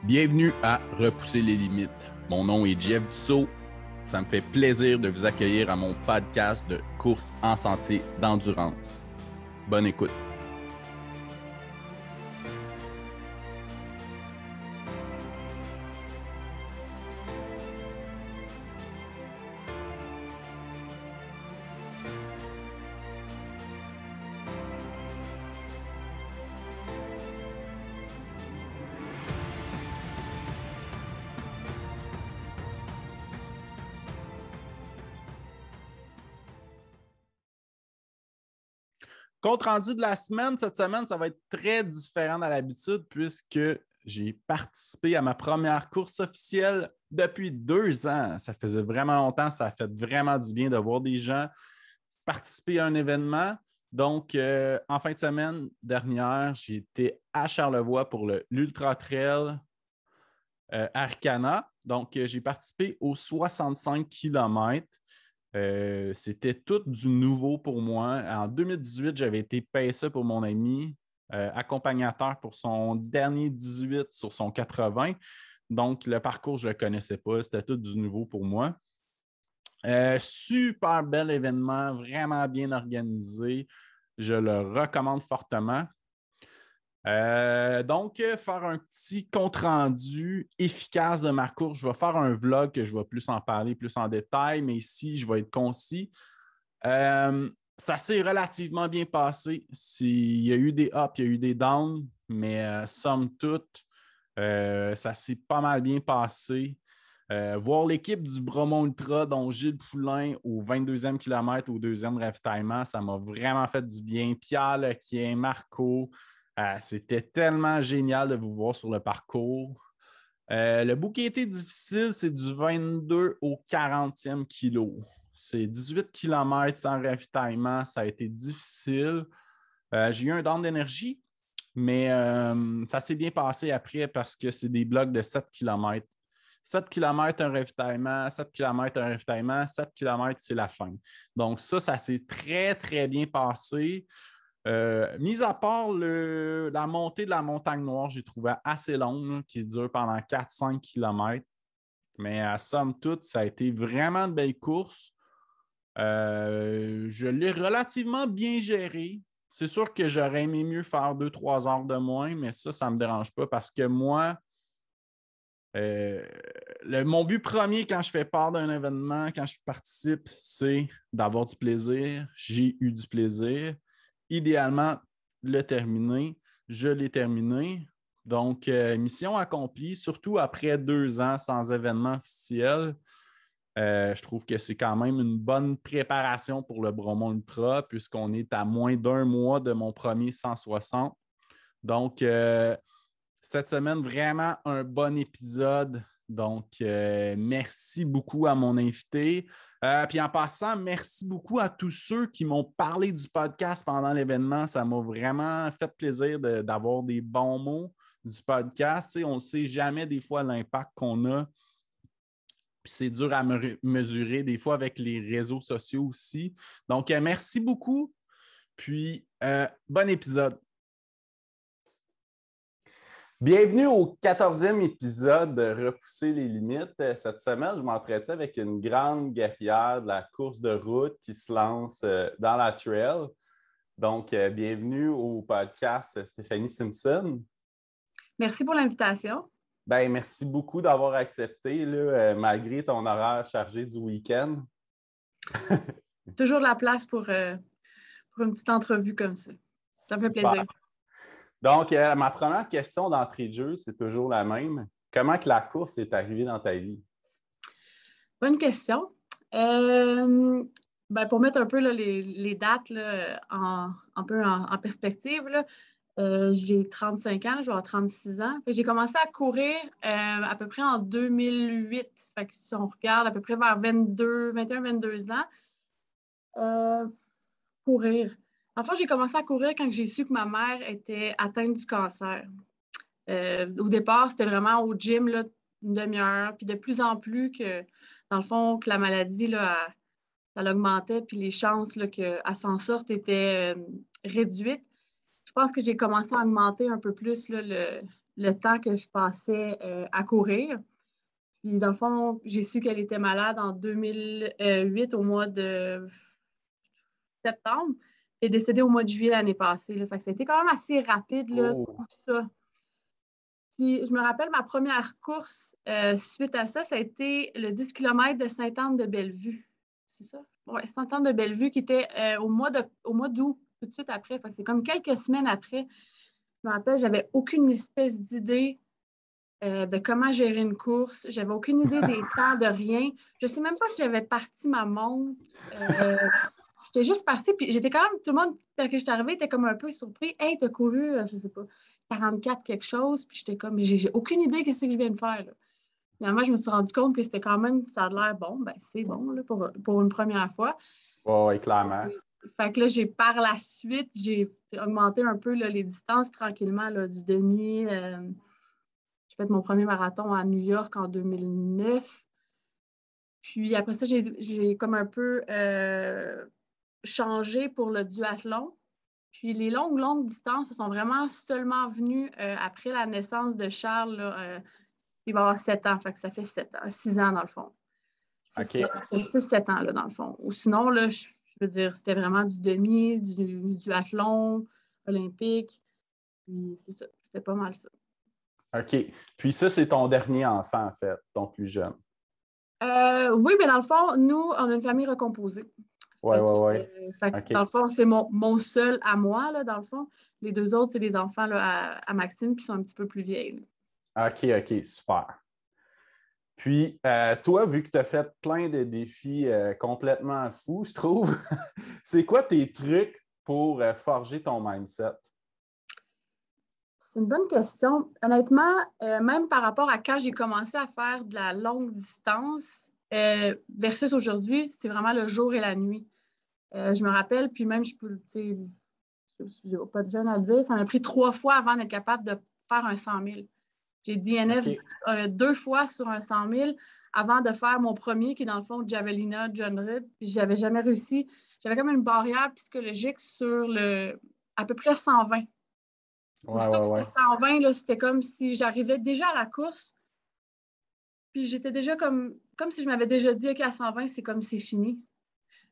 Bienvenue à Repousser les limites. Mon nom est Jeff Dussault. Ça me fait plaisir de vous accueillir à mon podcast de course en sentier d'endurance. Bonne écoute. Compte rendu de la semaine, cette semaine, ça va être très différent à l'habitude puisque j'ai participé à ma première course officielle depuis 2 ans. Ça faisait vraiment longtemps, ça a fait vraiment du bien de voir des gens participer à un événement. Donc, en fin de semaine dernière, j'ai été à Charlevoix pour l'Ultra Trail Arcana. Donc, j'ai participé aux 65 km. C'était tout du nouveau pour moi. En 2018, j'avais été pacer pour mon ami, accompagnateur pour son dernier 18 sur son 80. Donc, le parcours, je ne le connaissais pas. C'était tout du nouveau pour moi. Super bel événement, vraiment bien organisé. Je le recommande fortement. Donc, faire un petit compte-rendu efficace de ma course. Je vais faire un vlog que je vais plus en parler, plus en détail, mais ici, je vais être concis. Ça s'est relativement bien passé. Il y a eu des ups, il y a eu des downs, mais somme toute, ça s'est pas mal bien passé. Voir l'équipe du Bromont Ultra, dont Gilles Poulain, au 22e kilomètre, au 2e ravitaillement, ça m'a vraiment fait du bien. Pierre Lequien, Marco, c'était tellement génial de vous voir sur le parcours. Le bout qui a été difficile, c'est du 22 au 40e kilo. C'est 18 km sans ravitaillement, ça a été difficile. J'ai eu un down d'énergie, mais ça s'est bien passé après parce que c'est des blocs de 7 km. 7 km, un ravitaillement, 7 km, un ravitaillement, 7 km, c'est la fin. Donc ça s'est très, très bien passé. Mis à part la montée de la Montagne Noire, j'ai trouvé assez longue, là, qui dure pendant 4-5 km. Mais à somme toute, ça a été vraiment de belles courses. Je l'ai relativement bien géré. C'est sûr que j'aurais aimé mieux faire 2-3 heures de moins, mais ça ne me dérange pas parce que moi, mon but premier quand je fais part d'un événement, quand je participe, c'est d'avoir du plaisir. J'ai eu du plaisir. Idéalement, le terminer. Je l'ai terminé. Donc, mission accomplie, surtout après 2 ans sans événement officiel. Je trouve que c'est quand même une bonne préparation pour le Bromont Ultra, puisqu'on est à moins d'1 mois de mon premier 160. Donc, cette semaine, vraiment un bon épisode. Donc, merci beaucoup à mon invité. Puis en passant, merci beaucoup à tous ceux qui m'ont parlé du podcast pendant l'événement. Ça m'a vraiment fait plaisir d'avoir des bons mots du podcast. Tu sais, on ne sait jamais des fois l'impact qu'on a. Puis c'est dur à mesurer des fois avec les réseaux sociaux aussi. Donc, merci beaucoup. Puis, bon épisode. Bienvenue au 14e épisode de Repousser les limites. Cette semaine, je m'entretiens avec une grande guerrière de la course de route qui se lance dans la trail. Donc, bienvenue au podcast Stéphanie Simpson. Merci pour l'invitation. Bien, merci beaucoup d'avoir accepté, là, malgré ton horaire chargé du week-end. Toujours de la place pour une petite entrevue comme ça. Ça me fait plaisir. Donc, ma première question d'entrée de jeu, c'est toujours la même. Comment que la course est arrivée dans ta vie? Bonne question. Pour mettre un peu là, les dates là, en perspective, là, j'ai 35 ans, je vais avoir 36 ans. J'ai commencé à courir à peu près en 2008. Fait que si on regarde à peu près vers 21-22 ans, courir. Enfin, j'ai commencé à courir quand j'ai su que ma mère était atteinte du cancer. Au départ, c'était vraiment au gym, là, une demi-heure, puis de plus en plus que, dans le fond, que la maladie, là, elle augmentait, puis les chances là, qu'elle s'en sorte étaient réduites. Je pense que j'ai commencé à augmenter un peu plus là, le temps que je passais à courir. Puis, dans le fond, j'ai su qu'elle était malade en 2008, au mois de septembre, et est décédée au mois de juillet l'année passée. Là. Fait que ça a été quand même assez rapide, là, tout ça. Puis, je me rappelle, ma première course suite à ça, ça a été le 10 km de Sainte-Anne-de-Bellevue. C'est ça? Oui, Sainte-Anne-de-Bellevue, qui était au mois d'août, tout de suite après. Fait que c'est comme quelques semaines après. Je me rappelle, j'avais aucune espèce d'idée de comment gérer une course. J'avais aucune idée des temps, de rien. Je ne sais même pas si j'avais parti ma montre. J'étais juste partie, puis j'étais quand même, tout le monde, quand je suis arrivée, était comme un peu surpris. Hey, t'as couru, je sais pas, 44 quelque chose, puis j'étais comme, j'ai aucune idée de ce que je viens de faire, là. Finalement, je me suis rendu compte que c'était quand même, ça a l'air bon, ben c'est bon, là, pour une première fois. Oui, clairement. Fait que là, par la suite, j'ai augmenté un peu là, les distances tranquillement, là, du demi. J'ai fait mon premier marathon à New York en 2009. Puis après ça, j'ai comme un peu changé pour le duathlon. Puis les longues distances, sont vraiment seulement venues après la naissance de Charles. Là, il va avoir 7 ans, fait que ça fait 7 ans, 6 ans dans le fond. C'est 6-7 ans, là, dans le fond. Ou sinon, là, je veux dire, c'était vraiment du demi, du duathlon, olympique. Puis c'était pas mal ça. OK. Puis ça, c'est ton dernier enfant, en fait, ton plus jeune. Oui, mais dans le fond, nous, on a une famille recomposée. Oui. Okay. Dans le fond, c'est mon seul à moi, là, dans le fond. Les deux autres, c'est des enfants là, à Maxime qui sont un petit peu plus vieilles. Là. OK, super. Puis, toi, vu que tu as fait plein de défis complètement fous, je trouve, c'est quoi tes trucs pour forger ton mindset? C'est une bonne question. Honnêtement, même par rapport à quand j'ai commencé à faire de la longue distance versus aujourd'hui, c'est vraiment le jour et la nuit. Je me rappelle, puis même, je peux, tu sais, je n'ai pas de jeune à le dire, ça m'a pris 3 fois avant d'être capable de faire un 100 000. J'ai DNF 2 fois sur un 100 000 avant de faire mon premier, qui est dans le fond Javelina John Reed. Puis j'avais jamais réussi. J'avais comme une barrière psychologique sur à peu près 120. Aussitôt que c'était 120, là, c'était comme si j'arrivais déjà à la course, puis j'étais déjà comme si je m'avais déjà dit, OK, à 120, c'est comme c'est fini.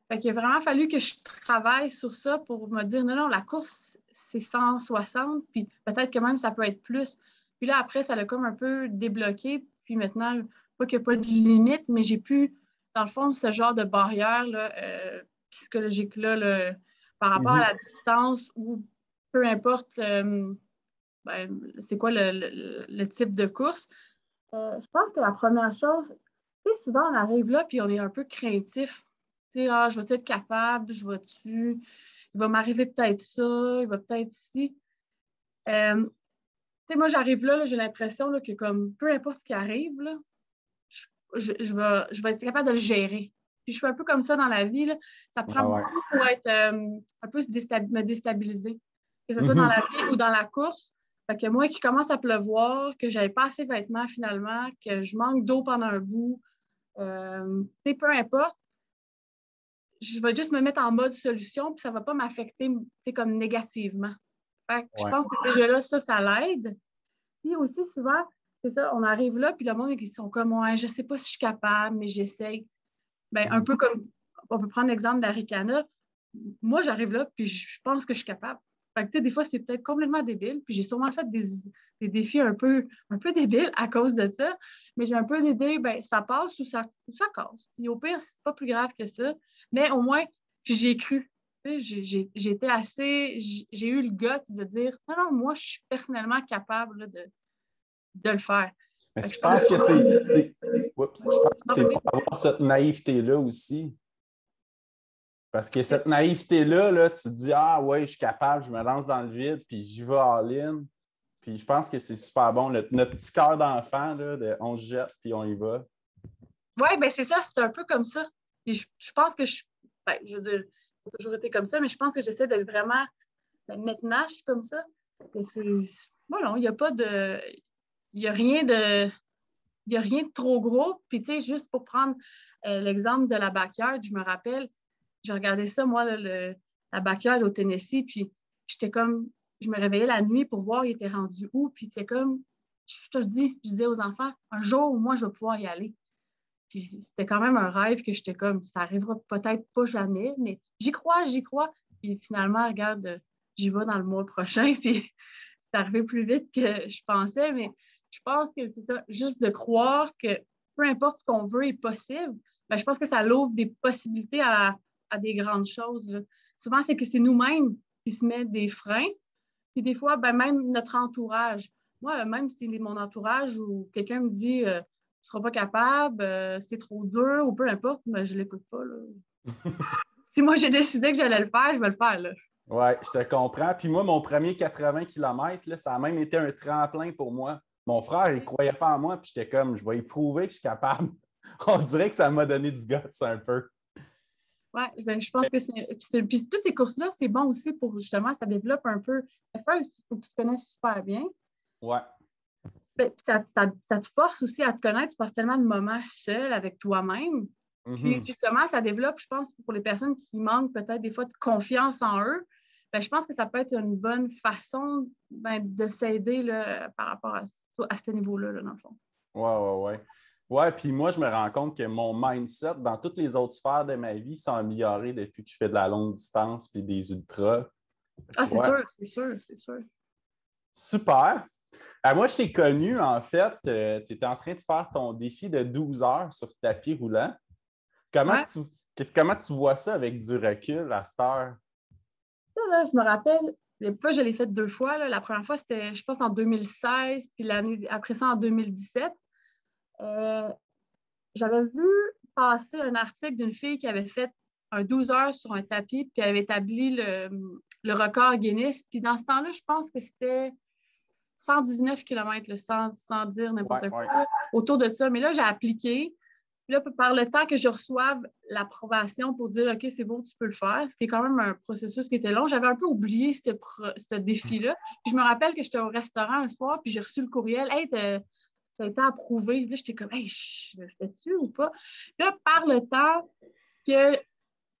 Fait qu'il a vraiment fallu que je travaille sur ça pour me dire, non, la course, c'est 160, puis peut-être que même ça peut être plus. Puis là, après, ça l'a comme un peu débloqué, puis maintenant, pas qu'il n'y a pas de limite, mais j'ai pu, dans le fond, ce genre de barrière là, psychologique-là, là, par rapport à la distance ou peu importe c'est quoi le type de course. Je pense que la première chose, tu sais, souvent on arrive là, puis on est un peu craintif. Tu sais, je vais être capable, il va m'arriver peut-être ça, il va peut-être ci. Tu sais, moi, j'arrive là, j'ai l'impression là, que comme peu importe ce qui arrive, là, je vais être capable de le gérer. Puis je suis un peu comme ça dans la vie. Là. Ça prend beaucoup pour être un peu me déstabiliser. Que ce soit dans la vie ou dans la course. Fait que moi qui commence à pleuvoir, que j'avais pas assez de vêtements finalement, que je manque d'eau pendant un bout, peu importe, je vais juste me mettre en mode solution, puis ça ne va pas m'affecter comme négativement. Fait que je pense que déjà là, ça l'aide. Puis aussi, souvent, c'est ça, on arrive là, puis le monde, ils sont comme, ouais, je ne sais pas si je suis capable, mais j'essaye. Ben, un peu comme, on peut prendre l'exemple d'Arikana. Moi, j'arrive là, puis je pense que je suis capable. Fait que, tu sais, des fois, c'est peut-être complètement débile, puis j'ai sûrement fait des défis un peu débiles à cause de ça, mais j'ai un peu l'idée, ben, ça passe ou ça casse. Puis au pire, c'est pas plus grave que ça, mais au moins, j'y ai cru. J'ai été assez, j'ai eu le guts de dire, non, moi, je suis personnellement capable là, de le faire. Mais je pense que c'est pour avoir cette naïveté-là aussi. Parce que cette naïveté-là, là, tu te dis, ah ouais, je suis capable, je me lance dans le vide, puis j'y vais all-in. Puis je pense que c'est super bon. Notre petit cœur d'enfant, là, on se jette, puis on y va. Oui, bien c'est ça, c'est un peu comme ça. Puis je pense que je veux dire, j'ai toujours été comme ça, mais je pense que j'essaie d'être vraiment maintenant, je suis comme ça. Voilà, il n'y a pas de. Il n'y a rien de. Il n'y a rien de trop gros. Puis, tu sais, juste pour prendre l'exemple de la backyard, je me rappelle, j'ai regardé ça, moi, là, la backyard au Tennessee, puis j'étais comme, je me réveillais la nuit pour voir il était rendu où, puis c'était comme, je te le dis, je disais aux enfants, un jour, moi, je vais pouvoir y aller. Puis c'était quand même un rêve que j'étais comme, ça arrivera peut-être pas jamais, mais j'y crois, j'y crois. Puis finalement, regarde, j'y vais dans le mois prochain, puis c'est arrivé plus vite que je pensais, mais je pense que c'est ça, juste de croire que peu importe ce qu'on veut est possible, ben, je pense que ça l'ouvre des possibilités à des grandes choses, là. Souvent, c'est que c'est nous-mêmes qui se mettent des freins, puis des fois, ben, même notre entourage. Moi, même si mon entourage ou quelqu'un me dit tu ne seras pas capable, c'est trop dur ou peu importe, mais je ne l'écoute pas, là. Si moi j'ai décidé que j'allais le faire, je vais le faire, là. Oui, je te comprends. Puis moi, mon premier 80 km, ça a même été un tremplin pour moi. Mon frère, il ne croyait pas en moi, puis j'étais comme, je vais y prouver que je suis capable. On dirait que ça m'a donné du guts un peu. Oui, ben, je pense que puis toutes ces courses-là, c'est bon aussi pour justement, ça développe un peu. First, il faut que tu te connaisses super bien. Ouais. Ben, puis ça te force aussi à te connaître. Tu passes tellement de moments seul avec toi-même. Puis justement, ça développe, je pense, pour les personnes qui manquent peut-être des fois de confiance en eux, ben, je pense que ça peut être une bonne façon de s'aider là, par rapport à ce niveau-là, là, dans le fond. Oui. Ouais, puis moi, je me rends compte que mon mindset dans toutes les autres sphères de ma vie s'est amélioré depuis que je fais de la longue distance puis des ultras. Ah, c'est sûr, c'est sûr, c'est sûr. Super. Moi, je t'ai connu, en fait, tu étais en train de faire ton défi de 12 heures sur tapis roulant. Ouais. Comment tu vois ça avec du recul à cette heure? Ça, là, je me rappelle, les fois, je l'ai fait 2 fois. Là. La première fois, c'était, je pense, en 2016, puis l'année après ça, en 2017. Euh, J'avais vu passer un article d'une fille qui avait fait un 12 heures sur un tapis, puis elle avait établi le record Guinness. Puis dans ce temps-là, je pense que c'était 119 km, sans dire n'importe quoi, autour de ça. Mais là, j'ai appliqué. Puis là, par le temps que je reçoive l'approbation pour dire OK, c'est bon, tu peux le faire, ce qui est quand même un processus qui était long, j'avais un peu oublié ce défi-là. Puis je me rappelle que j'étais au restaurant un soir, puis j'ai reçu le courriel Hey, ça a été approuvé. Là, j'étais comme Hey, je le fais-tu ou pas? Puis là, par le temps que,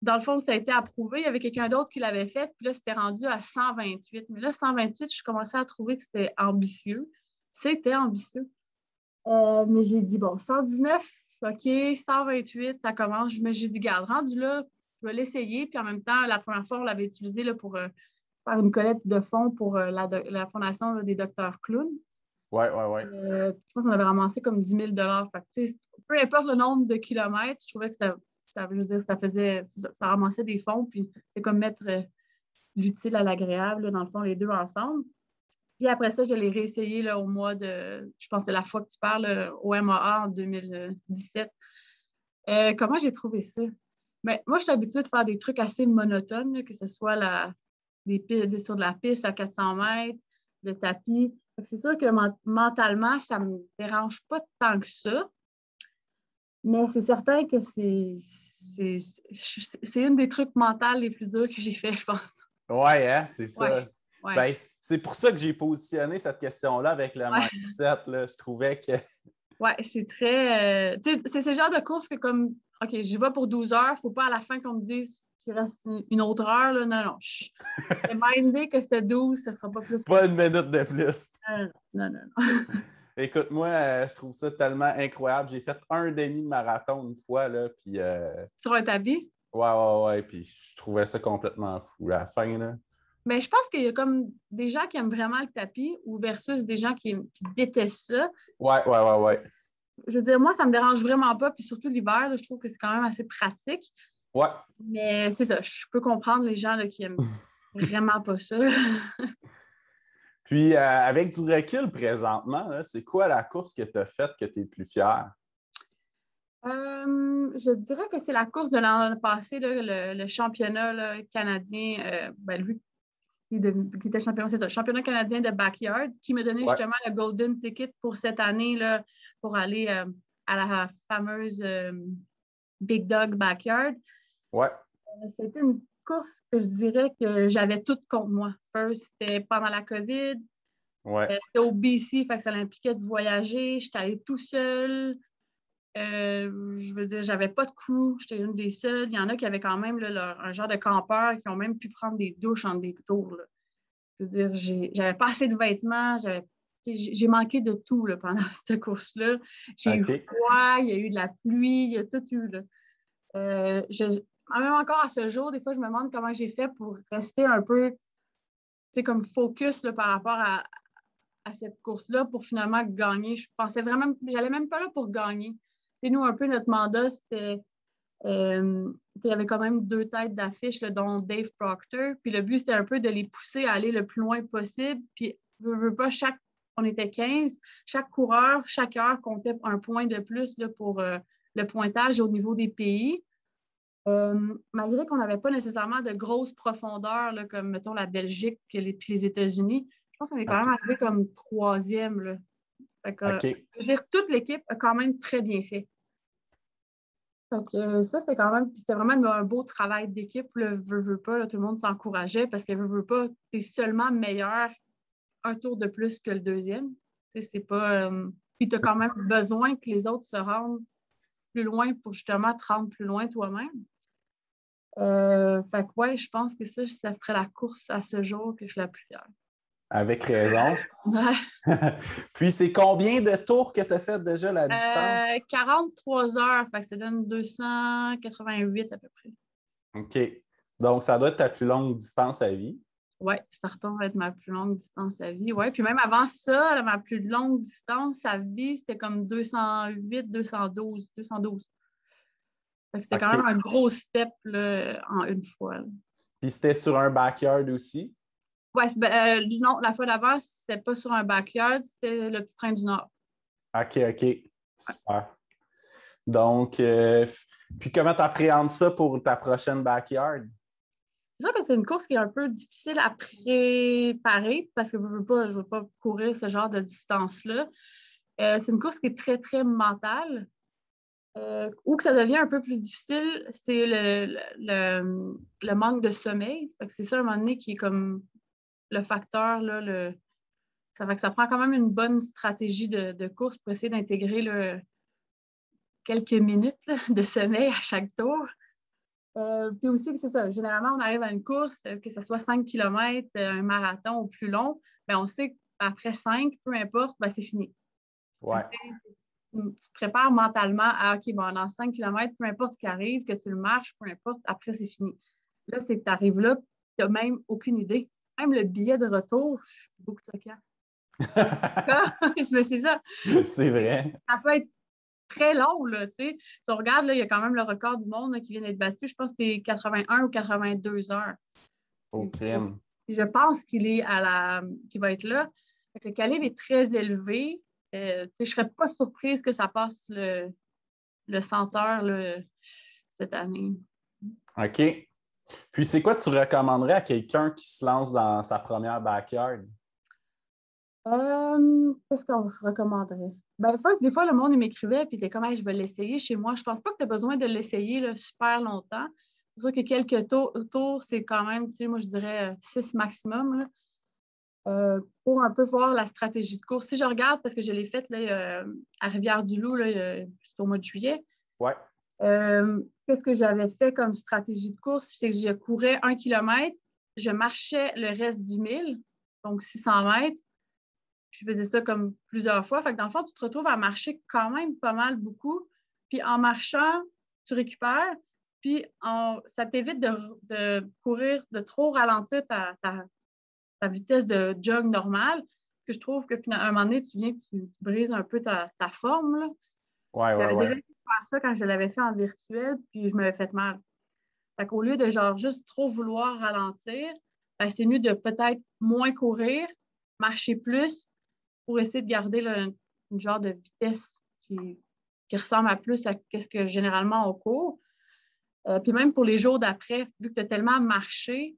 dans le fond, ça a été approuvé, il y avait quelqu'un d'autre qui l'avait fait, puis là, c'était rendu à 128. Mais là, 128, je commençais à trouver que c'était ambitieux. C'était ambitieux. Mais j'ai dit, bon, 119, OK, 128, ça commence. Mais j'ai dit, garde, rendu là, je vais l'essayer. Puis en même temps, la première fois, on l'avait utilisé là, pour faire une collecte de fonds pour la fondation là, des docteurs clowns. Oui. Je pense qu'on avait ramassé comme 10 000 fait que, peu importe le nombre de kilomètres, je trouvais que je veux dire, ça ramassait des fonds. Puis c'est comme mettre l'utile à l'agréable, là, dans le fond, les deux ensemble. Puis après ça, je l'ai réessayé là, au mois de, je pense que c'est la fois que tu parles, là, au MAA en 2017. Comment j'ai trouvé ça? Mais moi, je suis habituée de faire des trucs assez monotones, là, que ce soit sur de la piste à 400 mètres, le tapis. C'est sûr que mentalement, ça ne me dérange pas tant que ça. Mais c'est certain que c'est une des trucs mentaux les plus durs que j'ai fait, je pense. Oui, hein, c'est ça. Ouais. Ouais. Ben, c'est pour ça que j'ai positionné cette question-là avec le Ouais. mindset. Là. Je trouvais que. Oui, c'est très. C'est ce genre de course que, comme, OK, j'y vais pour 12 heures, il ne faut pas à la fin qu'on me dise qu'il reste une autre heure. Là. Non, non. C'est mindé que c'était 12, ce ne sera pas plus. Pas une minute de plus. Non. Écoute, moi, je trouve ça tellement incroyable. J'ai fait un demi-marathon une fois, là, puis. Sur un tapis? Ouais, puis je trouvais ça complètement fou à la fin, là. Mais je pense qu'il y a comme des gens qui aiment vraiment le tapis ou versus des gens qui détestent ça. Ouais. Je veux dire, moi, ça ne me dérange vraiment pas. Puis surtout l'hiver, là, je trouve que c'est quand même assez pratique. Ouais. Mais c'est ça, je peux comprendre les gens là, qui aiment vraiment pas ça. Puis, avec du recul présentement, là, c'est quoi la course que tu as faite que tu es le plus fier? Je dirais que c'est la course de l'an passé, là, le championnat là, canadien, lui qui était champion, c'est ça, le championnat canadien de backyard, qui m'a donné justement le golden ticket pour cette année là, pour aller à la fameuse Big Dog Backyard. Ouais. C'était une course que je dirais que j'avais toute contre moi. First, c'était pendant la COVID. Ouais. C'était au BC, fait que ça impliquait de voyager. J'étais allée tout seul. Je veux dire, j'avais pas de crew, j'étais une des seules. Il y en a qui avaient quand même là, un genre de campeurs qui ont même pu prendre des douches entre des tours. Là. Je veux dire, j'avais pas assez de vêtements, j'avais j'ai manqué de tout là, pendant cette course-là. J'ai eu froid, il y a eu de la pluie, il y a tout eu. Là. Même encore à ce jour, des fois, je me demande comment j'ai fait pour rester un peu comme focus là, par rapport à cette course-là pour finalement gagner. Je pensais vraiment, j'allais même pas là pour gagner. Nous, un peu, notre mandat, c'était, il y avait quand même 2 têtes d'affiche, là, dont Dave Proctor. Puis le but, c'était un peu de les pousser à aller le plus loin possible. Puis, veux pas, on était 15, chaque coureur, chaque heure comptait un point de plus là, pour le pointage au niveau des pays. Malgré qu'on n'avait pas nécessairement de grosses profondeurs, là, comme, mettons, la Belgique puis les États-Unis, je pense qu'on est quand même arrivé comme 3e. Là. Fait que, je veux dire, toute l'équipe a quand même très bien fait. Fait que, ça, c'était vraiment un beau travail d'équipe. Veux pas, là, tout le monde s'encourageait parce que veux pas, t'es seulement meilleur un tour de plus que le deuxième. C'est pas. Puis t'as quand même besoin que les autres se rendent plus loin pour justement te rendre plus loin toi-même. Fait que ouais, je pense que ça serait la course à ce jour que je suis la plus fière. Avec raison. Ouais. Puis, c'est combien de tours que tu as fait déjà la distance? 43 heures, fait que ça donne 288 à peu près. OK. Donc, ça doit être ta plus longue distance à vie. Oui, ça retombe à être ma plus longue distance à vie. Oui, puis même avant ça, là, ma plus longue distance à vie, c'était comme 208, 212. Fait que c'était quand même un gros step là, en une fois. Là. Puis c'était sur un backyard aussi? Oui, non, la fois d'avant, c'était pas sur un backyard, c'était le petit train du Nord. OK. Super. Donc, puis comment tu appréhendes ça pour ta prochaine backyard? C'est sûr que c'est une course qui est un peu difficile à préparer parce que je ne veux pas courir ce genre de distance-là. C'est une course qui est très, très mentale. Où que ça devient un peu plus difficile, c'est le manque de sommeil. C'est ça, à un moment donné, qui est comme le facteur. Là, ça fait que ça prend quand même une bonne stratégie de course pour essayer d'intégrer quelques minutes là, de sommeil à chaque tour. Puis aussi, c'est ça. Généralement, on arrive à une course, que ce soit 5 km, un marathon ou plus long, bien, on sait qu'après 5, peu importe, bien, c'est fini. Ouais. Tu te prépares mentalement à OK, bon, dans 5 km, peu importe ce qui arrive, que tu le marches, peu importe, après, c'est fini. Là, c'est que tu arrives là, tu n'as même aucune idée. Même le billet de retour, je suis beaucoup choquant. C'est ça. C'est vrai. Ça peut être très long, là, tu sais. Si on regarde, là, il y a quand même le record du monde là, qui vient d'être battu. Je pense que c'est 81 ou 82 heures. Au crime. Je pense qu'il va être là. Fait que le calibre est très élevé. Je ne serais pas surprise que ça passe le 100 heures là, cette année. OK. Puis, c'est quoi tu recommanderais à quelqu'un qui se lance dans sa première backyard? Qu'est-ce qu'on recommanderait? Ben, first, des fois, le monde il m'écrivait puis c'est comme hey, je vais l'essayer chez moi. Je pense pas que tu as besoin de l'essayer là, super longtemps. C'est sûr que quelques tours, c'est quand même, tu sais, moi je dirais 6 maximum. Là, pour un peu voir la stratégie de course. Si je regarde, parce que je l'ai faite là, à Rivière-du-Loup, c'est au mois de juillet. Ouais. Qu'est-ce que j'avais fait comme stratégie de course? C'est que je courais 1 kilomètre, je marchais le reste du 1000, donc 600 mètres. Je faisais ça comme plusieurs fois. Fait que dans le fond, tu te retrouves à marcher quand même pas mal beaucoup. Puis en marchant, tu récupères. Puis ça t'évite de courir, de trop ralentir ta vitesse de jog normale. Parce que je trouve que finalement, à un moment donné, tu brises un peu ta forme. Là. J'avais déjà essayé de faire ça quand je l'avais fait en virtuel, puis je m'avais fait mal. Fait qu'au lieu de genre juste trop vouloir ralentir, ben, c'est mieux de peut-être moins courir, marcher plus pour essayer de garder là, une genre de vitesse qui ressemble à plus à ce que généralement on court. Puis même pour les jours d'après, vu que tu as tellement marché,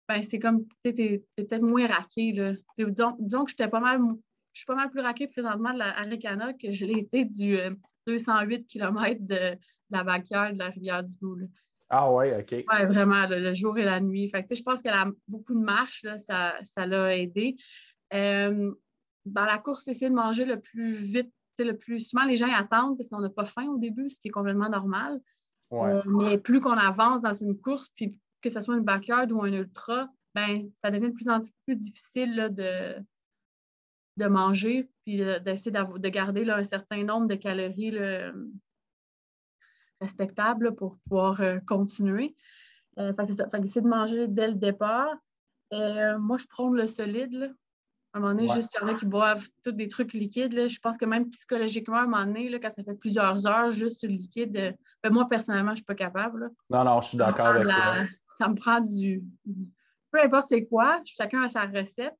ben c'est comme, tu es peut-être moins raqué. Là. Disons que je suis pas mal plus raqué présentement de la Arikana que je l'ai été du 208 km de la backyard de la Rivière-du-Loup. Là. Ah ouais, OK. Oui, vraiment, le jour et la nuit. Fait que, je pense que beaucoup de marches, là, ça l'a aidé. Dans la course, essayer de manger le plus vite, le plus souvent, les gens attendent parce qu'on n'a pas faim au début, ce qui est complètement normal. Ouais. Mais plus qu'on avance dans une course, puis que ce soit une backyard ou un ultra, ben, ça devient de plus en plus difficile là, de manger, puis d'essayer de garder là, un certain nombre de calories là, respectables là, pour pouvoir continuer. Fait que c'est ça. Fait que d'essayer de manger dès le départ. Moi, je prends le solide. Là. À un moment donné, Ouais. juste, il y en a qui boivent tous des trucs liquides. Là. Je pense que même psychologiquement, à un moment donné, là, quand ça fait plusieurs heures juste sur le liquide, moi, personnellement, je ne suis pas capable. Là. Non, je suis d'accord avec toi. Ça me prend du... Peu importe c'est quoi, chacun a sa recette.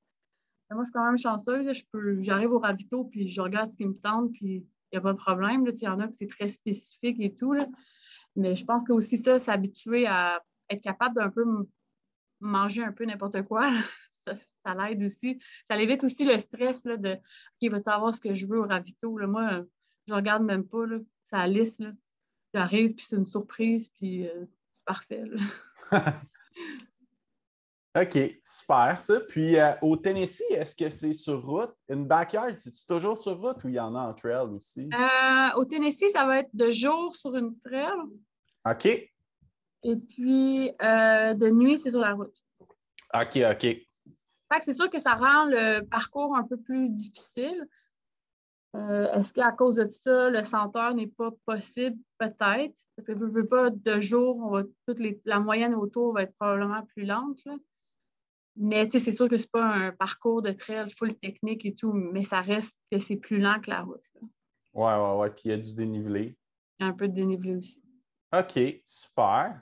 Mais moi, je suis quand même chanceuse. J'arrive au ravito, puis je regarde ce qui me tente, puis il n'y a pas de problème. Là. Il y en a que c'est très spécifique et tout. Là. Mais je pense que aussi ça, s'habituer à être capable d'un peu manger un peu n'importe quoi, ça l'aide aussi. Ça évite aussi le stress là, de OK, va savoir ce que je veux au ravito. Là. Moi, je regarde même pas. Là. Ça lisse. Là. J'arrive, puis c'est une surprise, puis c'est parfait. Là. OK, super ça. Puis au Tennessee, est-ce que c'est sur route? Une backyard, c'est-tu toujours sur route ou il y en a en trail aussi? Au Tennessee, ça va être de jour sur une trail. OK. Et puis, de nuit, c'est sur la route. OK. Fait que c'est sûr que ça rend le parcours un peu plus difficile. Est-ce qu'à cause de ça, le senteur n'est pas possible? Peut-être. Parce que je ne veux pas, de jour, la moyenne autour va être probablement plus lente. Là. Mais c'est sûr que ce n'est pas un parcours de trail full technique et tout, mais ça reste que c'est plus lent que la route. Là. Ouais. Puis il y a du dénivelé. Il y a un peu de dénivelé aussi. OK, super.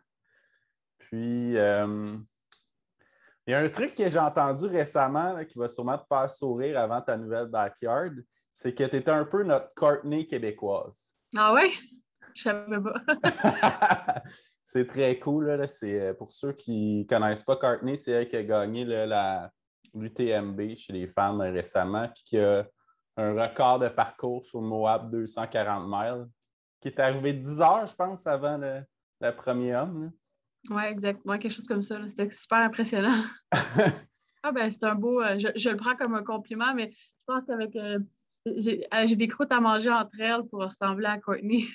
Puis, il y a un truc que j'ai entendu récemment là, qui va sûrement te faire sourire avant ta nouvelle backyard, c'est que tu étais un peu notre Courtney québécoise. Ah ouais? Je savais pas. C'est très cool. Là. C'est, pour ceux qui ne connaissent pas Courtney, c'est elle qui a gagné là, l'UTMB chez les femmes récemment, puis qui a un record de parcours sur le Moab 240 miles, qui est arrivé 10 heures, je pense, avant le premier homme. Oui, exactement, quelque chose comme ça. Là. C'était super impressionnant. Ah ben c'est un beau, je le prends comme un compliment, mais je pense qu'avec j'ai des croûtes à manger entre elles pour ressembler à Courtney.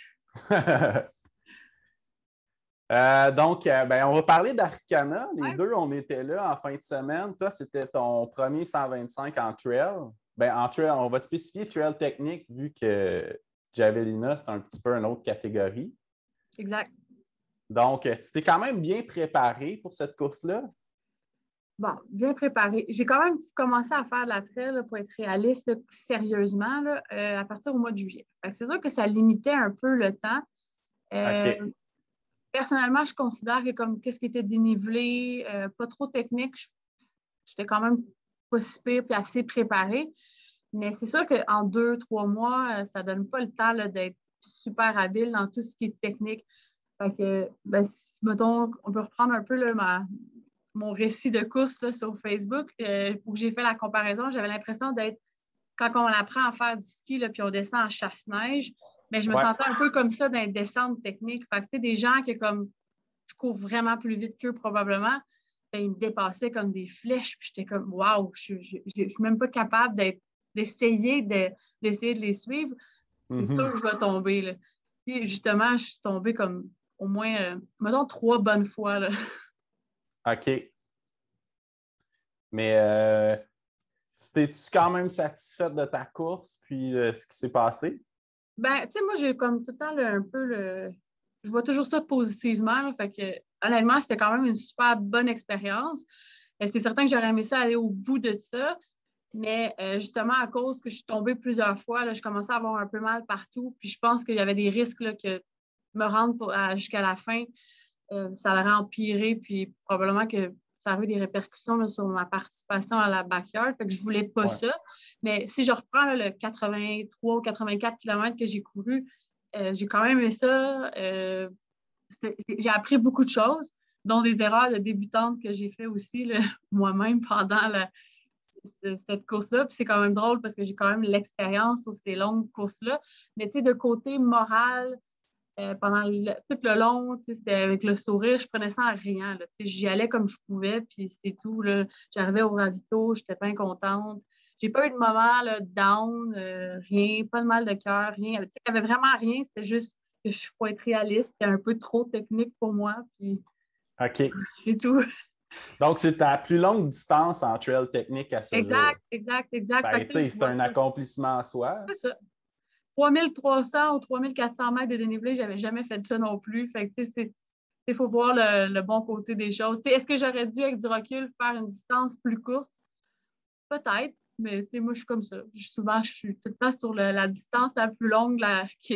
Donc, on va parler d'Arcana. Les Ouais. deux, on était là en fin de semaine. Toi, c'était ton premier 125 en trail. En trail, on va spécifier trail technique vu que Javelina, c'est un petit peu une autre catégorie. Exact. Donc, tu t'es quand même bien préparé pour cette course-là? Bon, bien préparé. J'ai quand même commencé à faire de la trail, là, pour être réaliste, là, sérieusement, là, à partir au mois de juillet. C'est sûr que ça limitait un peu le temps. OK. Personnellement, je considère que comme qu'est-ce qui était dénivelé, pas trop technique, j'étais quand même pas si pire et assez préparée. Mais c'est sûr qu'en 2, 3 mois, ça ne donne pas le temps là, d'être super habile dans tout ce qui est technique. Fait que, mettons, on peut reprendre un peu là, mon récit de course là, sur Facebook où j'ai fait la comparaison. J'avais l'impression d'être, quand on apprend à faire du ski, là, puis on descend en chasse-neige, mais je me Ouais. sentais un peu comme ça dans les descentes techniques. Fait que, des gens qui, comme, je cours vraiment plus vite qu'eux probablement, ils me dépassaient comme des flèches, puis j'étais comme, waouh, je ne suis même pas capable d'essayer de les suivre. C'est sûr que je vais tomber. Là. Puis justement, je suis tombée comme au moins, mettons, 3 bonnes fois. Là. OK. Mais étais-tu quand même satisfaite de ta course puis de ce qui s'est passé? Ben, tu sais, moi, j'ai comme tout le temps un peu je vois toujours ça positivement. Là, fait que, honnêtement, c'était quand même une super bonne expérience. C'est certain que j'aurais aimé ça aller au bout de ça. Mais justement, à cause que je suis tombée plusieurs fois, là, je commençais à avoir un peu mal partout. Puis je pense qu'il y avait des risques là, que me rendre jusqu'à la fin, ça l'aurait empiré. Puis probablement que ça aurait eu des répercussions là, sur ma participation à la backyard. Fait que je voulais pas ça. Mais si je reprends là, le 83 ou 84 km que j'ai couru, j'ai quand même aimé ça. J'ai appris beaucoup de choses, dont des erreurs de débutante que j'ai fait aussi là, moi-même pendant cette course-là. Puis c'est quand même drôle parce que j'ai quand même l'expérience sur ces longues courses-là. Mais tu sais, de côté moral, pendant tout le long, c'était avec le sourire, je prenais ça en rien. J'y allais comme je pouvais, puis c'est tout. Là. J'arrivais au ravito, j'étais bien contente. J'ai pas eu de moment là, down, rien, pas de mal de cœur, rien. Il n'y avait vraiment rien, c'était juste que je faut être réaliste, c'était un peu trop technique pour moi, puis OK. c'est tout. Donc, c'est ta plus longue distance en trail technique à ce jour. Exact. Ben, tu sais, c'est un accomplissement en soi. C'est ça. 3300 ou 3400 mètres de dénivelé, je n'avais jamais fait ça non plus. Fait que, tu sais, il faut voir le bon côté des choses. Est-ce que j'aurais dû, avec du recul, faire une distance plus courte? Peut-être, mais moi, je suis comme ça. Souvent, je suis tout le temps sur la distance la plus longue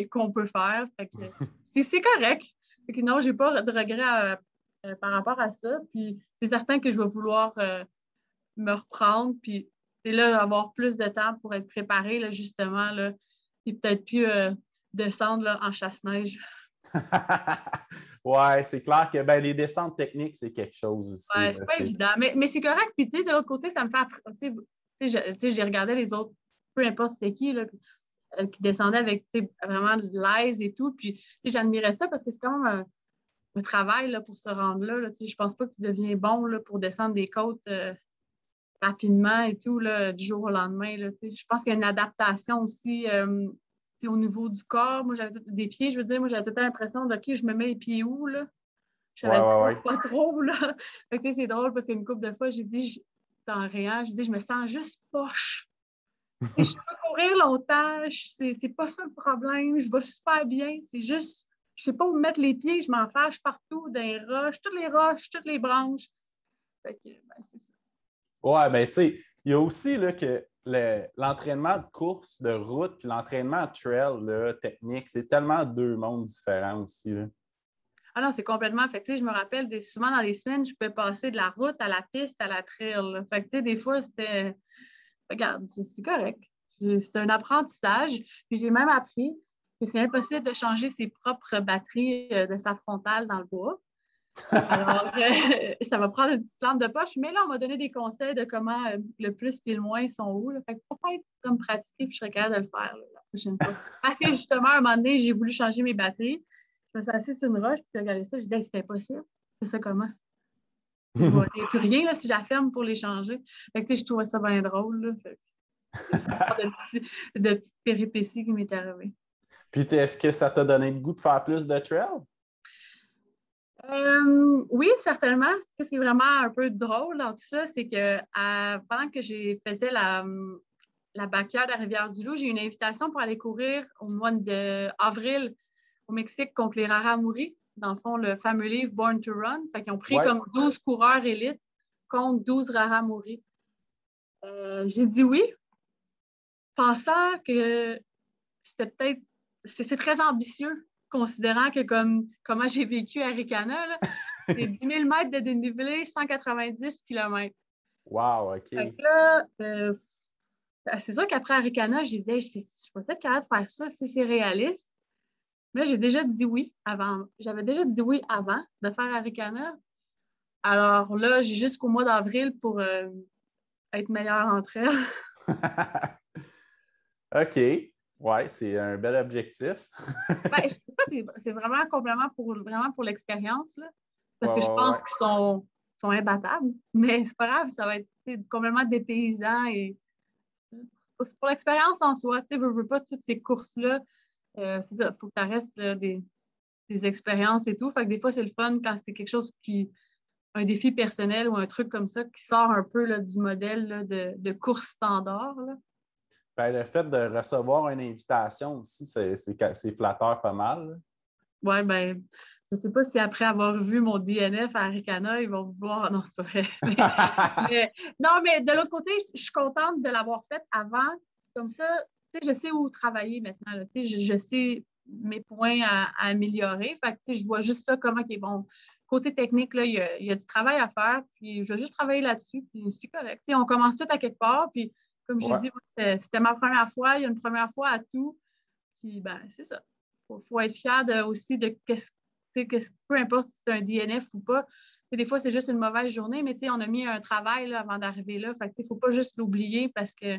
qu'on peut faire. Fait que, c'est correct. Fait que non, je n'ai pas de regrets par rapport à ça. Puis c'est certain que je vais vouloir me reprendre, puis là, avoir plus de temps pour être préparé, là, justement, là, puis peut-être plus descendre là, en chasse-neige. Ouais, c'est clair que ben, les descentes techniques, c'est quelque chose aussi. Ouais, c'est pas évident. Mais c'est correct. Puis, tu sais, de l'autre côté, ça me fait. J'ai regardé les autres, peu importe c'était qui, là, qui descendaient avec vraiment de l'aise et tout. Puis, j'admirais ça parce que c'est quand même un travail là, pour se rendre là. Je pense pas que tu deviens bon là, pour descendre des côtes rapidement et tout, là, du jour au lendemain. Là, je pense qu'il y a une adaptation aussi au niveau du corps. Moi, j'avais des pieds, je veux dire, moi, j'avais tout le temps l'impression de OK, je me mets les pieds où, là? Je savais pas trop, là. Fait que, c'est drôle parce qu'une couple de fois, j'ai dit, sans rien, j'ai dit, je me sens juste poche. Je peux courir longtemps, c'est pas ça le problème, je vais super bien. C'est juste, je sais pas où mettre les pieds, je m'en fâche partout, dans les roches, toutes les branches. Fait que, c'est ça. Ouais, ben tu sais, il y a aussi là, que l'entraînement de course, de route, puis l'entraînement trail, là, technique, c'est tellement deux mondes différents aussi. Là. Ah non, c'est complètement. Fait que, je me rappelle, souvent dans les semaines, je pouvais passer de la route à la piste à la trail. Là. Fait que, des fois, c'était. Regarde, c'est correct. C'est un apprentissage. Puis j'ai même appris que c'est impossible de changer ses propres batteries de sa frontale dans le bois. Alors, ça va prendre une petite lampe de poche, mais là, on m'a donné des conseils de comment le plus et le moins sont où. Là. Fait que peut-être comme pratiquer, puis je serais capable de le faire là, la prochaine fois. Parce que justement, à un moment donné, j'ai voulu changer mes batteries. Je me suis assise sur une roche, puis j'ai regardé ça, je disais, c'est impossible. C'est ça comment? Il n'y a plus rien là, si j'affirme pour les changer. Fait que, je trouvais ça bien drôle. Là. Fait de petites péripéties qui m'est arrivées. Puis, est-ce que ça t'a donné le goût de faire plus de trail? Oui, certainement. Ce qui est vraiment un peu drôle dans tout ça, c'est que pendant que je faisais la backyard à Rivière-du-Loup, j'ai eu une invitation pour aller courir au mois d'avril au Mexique contre les Raramuri. Dans le fond, le fameux livre Born to Run. Fait qu'ils ont pris comme 12 coureurs élites contre 12 Raramuri. J'ai dit oui, pensant que c'était très ambitieux, considérant que comment j'ai vécu à Ricana, c'est 10 000 mètres de dénivelé, 190 km. Wow, OK. Fait que là, c'est sûr qu'après Aricana, j'ai dit, je suis peut-être capable de faire ça si c'est réaliste. Mais là, j'ai déjà dit oui avant. J'avais déjà dit oui avant de faire Aricana. Alors là, j'ai jusqu'au mois d'avril pour être meilleure entre elles. OK. Ouais, c'est un bel objectif. Ça, c'est vraiment complètement vraiment pour l'expérience. Parce que je pense qu'ils sont imbattables. Mais c'est pas grave, ça va être complètement dépaysant. Et c'est pour l'expérience en soi. Tu veux pas toutes ces courses-là. C'est ça, il faut que ça reste des expériences et tout. Fait que des fois, c'est le fun quand c'est quelque chose un défi personnel ou un truc comme ça qui sort un peu là, du modèle là, de course standard. Là. Ben, le fait de recevoir une invitation aussi, c'est flatteur pas mal. Oui, ben, je ne sais pas si après avoir vu mon DNF à Aricana, ils vont vouloir. Non, c'est pas vrai. Non, mais de l'autre côté, je suis contente de l'avoir fait avant. Comme ça, je sais où travailler maintenant. Là, je sais mes points à améliorer. Fait que, je vois juste ça comment il est bon. Côté technique, là, il y a du travail à faire. Puis je vais juste travailler là-dessus. Puis c'est correct. On commence tout à quelque part. Puis comme j'ai dit, c'était ma première fois. Il y a une première fois à tout. Puis ben, c'est ça. Faut être fier aussi de peu importe si c'est un DNF ou pas. Des fois, c'est juste une mauvaise journée, mais on a mis un travail là, avant d'arriver là. Fait que, il ne faut pas juste l'oublier parce que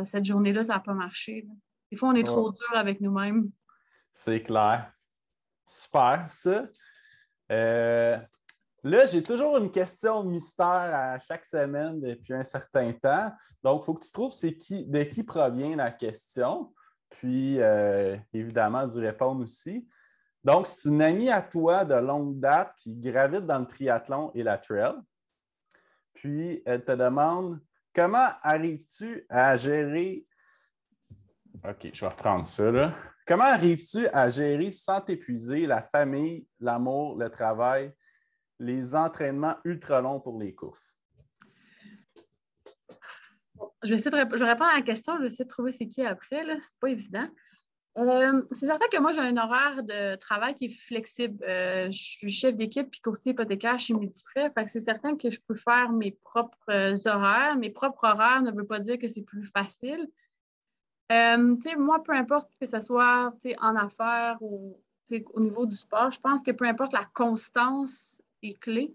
cette journée-là, ça n'a pas marché. Là. Des fois, on est trop dur avec nous-mêmes. C'est clair. Super, ça. Là, j'ai toujours une question mystère à chaque semaine depuis un certain temps. Donc, il faut que tu trouves de qui provient la question. Puis, évidemment, d'y répondre aussi. Donc, c'est une amie à toi de longue date qui gravite dans le triathlon et la trail. Puis, elle te demande comment arrives-tu à gérer. OK, je vais reprendre ça, là. Comment arrives-tu à gérer sans t'épuiser la famille, l'amour, le travail, les entraînements ultra longs pour les courses? Je vais essayer je réponds à la question, je vais essayer de trouver c'est qui après, là. C'est pas évident. C'est certain que moi, j'ai un horaire de travail qui est flexible. Je suis chef d'équipe puis courtier hypothécaire chez Multiprêt. Fait que c'est certain que je peux faire mes propres horaires. Mes propres horaires ne veut pas dire que c'est plus facile. Moi, peu importe que ce soit en affaires ou au niveau du sport, je pense que peu importe la constance est clé.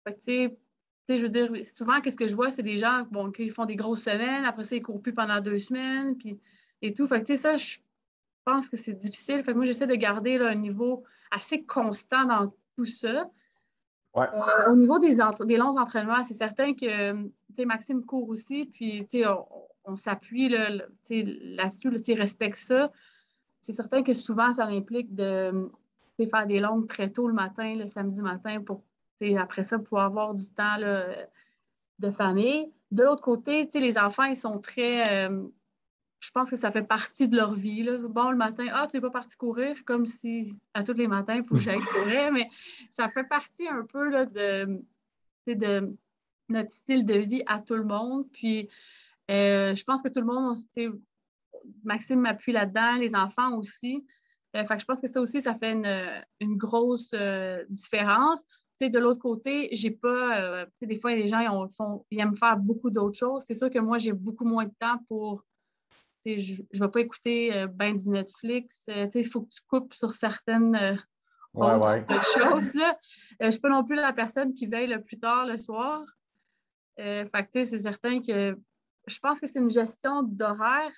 Fait que, je veux dire, souvent, qu'est-ce que je vois, c'est des gens bon, qui font des grosses semaines, après ça, ils ne courent plus pendant 2 semaines, puis, et tout. Fait que, ça, je pense que c'est difficile. Fait que moi, j'essaie de garder là, un niveau assez constant dans tout ça. Ouais. Au niveau des longs entraînements, c'est certain que Maxime court aussi, puis on s'appuie là-dessus, il respecte ça. C'est certain que souvent, ça implique de faire des longues très tôt le matin, le samedi matin, pour après ça pouvoir avoir du temps là, de famille. De l'autre côté, les enfants, ils sont très. Je pense que ça fait partie de leur vie. Là. Bon, le matin, tu n'es pas parti courir, comme si à tous les matins, il faut que j'aille courir, mais ça fait partie un peu là, de notre style de vie à tout le monde. Puis, je pense que tout le monde, Maxime m'appuie là-dedans, les enfants aussi. Fait que je pense que ça aussi, ça fait une grosse différence. De l'autre côté, j'ai pas. Des fois, les gens ils aiment faire beaucoup d'autres choses. C'est sûr que moi, j'ai beaucoup moins de temps pour. Je ne vais pas écouter ben du Netflix. Il faut que tu coupes sur certaines autres choses. Là. Je ne suis pas non plus la personne qui veille le plus tard le soir. Fait que, c'est certain que je pense que c'est une gestion d'horaire.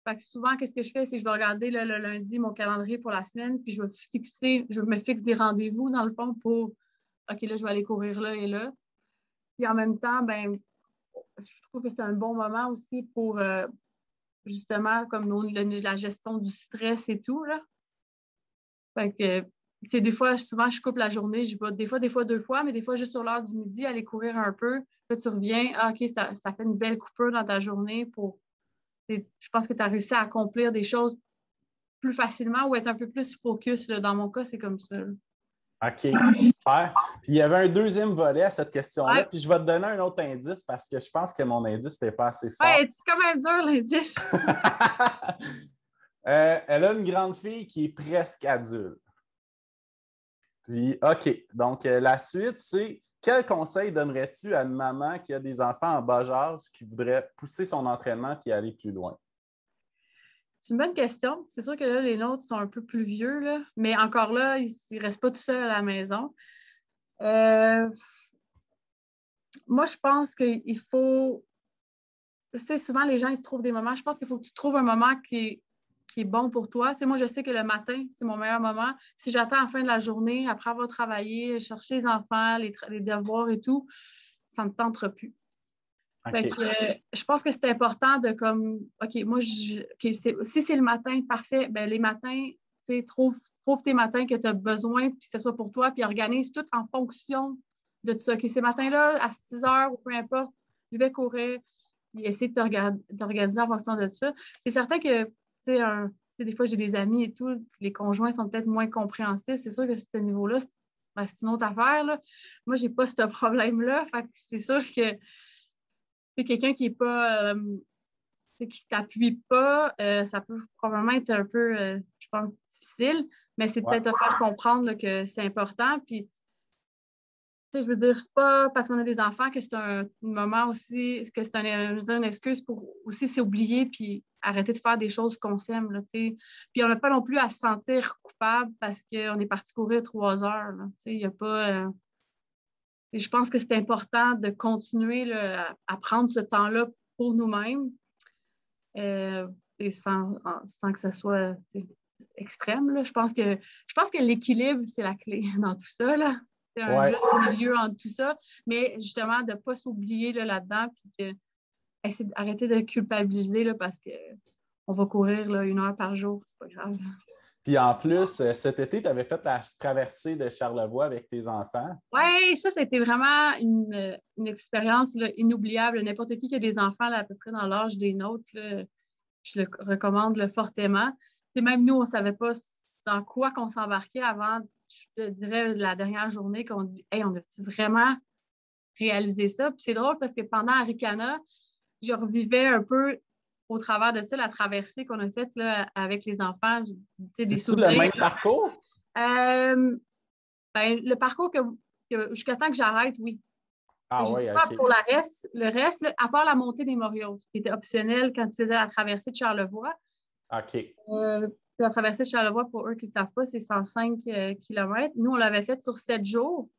Fait que souvent, qu'est-ce que je fais, c'est que je vais regarder le lundi mon calendrier pour la semaine, puis je me fixe des rendez-vous dans le fond pour OK, là, je vais aller courir là et là. Puis en même temps, ben, je trouve que c'est un bon moment aussi pour justement comme la gestion du stress et tout. Là. Fait que, des fois, souvent, je coupe la journée, je vais des fois 2 fois, mais des fois, juste sur l'heure du midi, aller courir un peu. Là, tu reviens, OK, ça fait une belle coupure dans ta journée pour. Je pense que tu as réussi à accomplir des choses plus facilement ou être un peu plus focus. Là. Dans mon cas, c'est comme ça. OK, super. Puis il y avait un deuxième volet à cette question-là, Ouais. puis je vais te donner un autre indice parce que je pense que mon indice n'était pas assez fort. Ouais, c'est quand même dur, l'indice. Elle a une grande fille qui est presque adulte. Puis, OK. Donc, la suite, c'est quel conseil donnerais-tu à une maman qui a des enfants en bas âge qui voudrait pousser son entraînement et aller plus loin? C'est une bonne question. C'est sûr que là, les nôtres sont un peu plus vieux, là. Mais encore là, ils ne restent pas tout seuls à la maison. Moi, je pense qu'il faut. Tu sais, souvent, les gens, ils se trouvent des moments. Je pense qu'il faut que tu trouves un moment qui est bon pour toi. Tu sais, moi, je sais que le matin, c'est mon meilleur moment. Si j'attends à la fin de la journée, après avoir travaillé, chercher les enfants, les devoirs et tout, ça ne me tentera plus. Okay. Fait que, je pense que c'est important de comme, OK, moi, si c'est le matin, parfait, ben les matins, trouve tes matins que tu as besoin, puis que ce soit pour toi, puis organise tout en fonction de ça. OK, ces matins-là, à 6 heures ou peu importe, je vais courir, puis essayer de t'organiser en fonction de ça. C'est certain que, des fois, j'ai des amis et tout, les conjoints sont peut-être moins compréhensifs. C'est sûr que ce niveau-là, c'est une autre affaire. Là. Moi, j'ai pas ce problème-là. Fait que c'est sûr que c'est quelqu'un qui est pas qui t'appuie pas, ça peut probablement être un peu, je pense, difficile, mais c'est peut-être de faire comprendre là, que c'est important. Puis, je veux dire, c'est pas parce qu'on a des enfants que c'est un moment aussi, que c'est une excuse pour aussi s'oublier puis arrêter de faire des choses qu'on s'aime. Là, puis on n'a pas non plus à se sentir coupable parce qu'on est parti courir 3 heures. Il n'y a pas. Je pense que c'est important de continuer là, à prendre ce temps-là pour nous-mêmes et sans que ce soit extrême. Là. Je pense que l'équilibre, c'est la clé dans tout ça. Là. C'est un juste milieu entre tout ça, mais justement de ne pas s'oublier là-dedans puis d'arrêter de culpabiliser là, parce qu'on va courir là, 1 heure par jour, c'est pas grave. Puis en plus, cet été, tu avais fait la traversée de Charlevoix avec tes enfants. Oui, ça a été vraiment une expérience là, inoubliable. N'importe qui a des enfants là, à peu près dans l'âge des nôtres, là, je le recommande là, fortement. Et même nous, on ne savait pas dans quoi qu'on s'embarquait avant, je te dirais, la dernière journée qu'on dit Hey, on a-tu vraiment réalisé ça? Puis c'est drôle parce que pendant Arikana, je revivais un peu au travers de ça la traversée qu'on a faite là, avec les enfants, tu sais, des C'est-tu le souvenirs. même parcours? Euh, ben, le parcours jusqu'à temps que j'arrête, oui. Ah Je ne sais oui, pas OK. pour le reste, là, à part la montée des Morios, qui était optionnelle quand tu faisais la traversée de Charlevoix. OK. La traversée de Charlevoix, pour eux qui ne savent pas, c'est 105 km. Nous, on l'avait faite sur 7 jours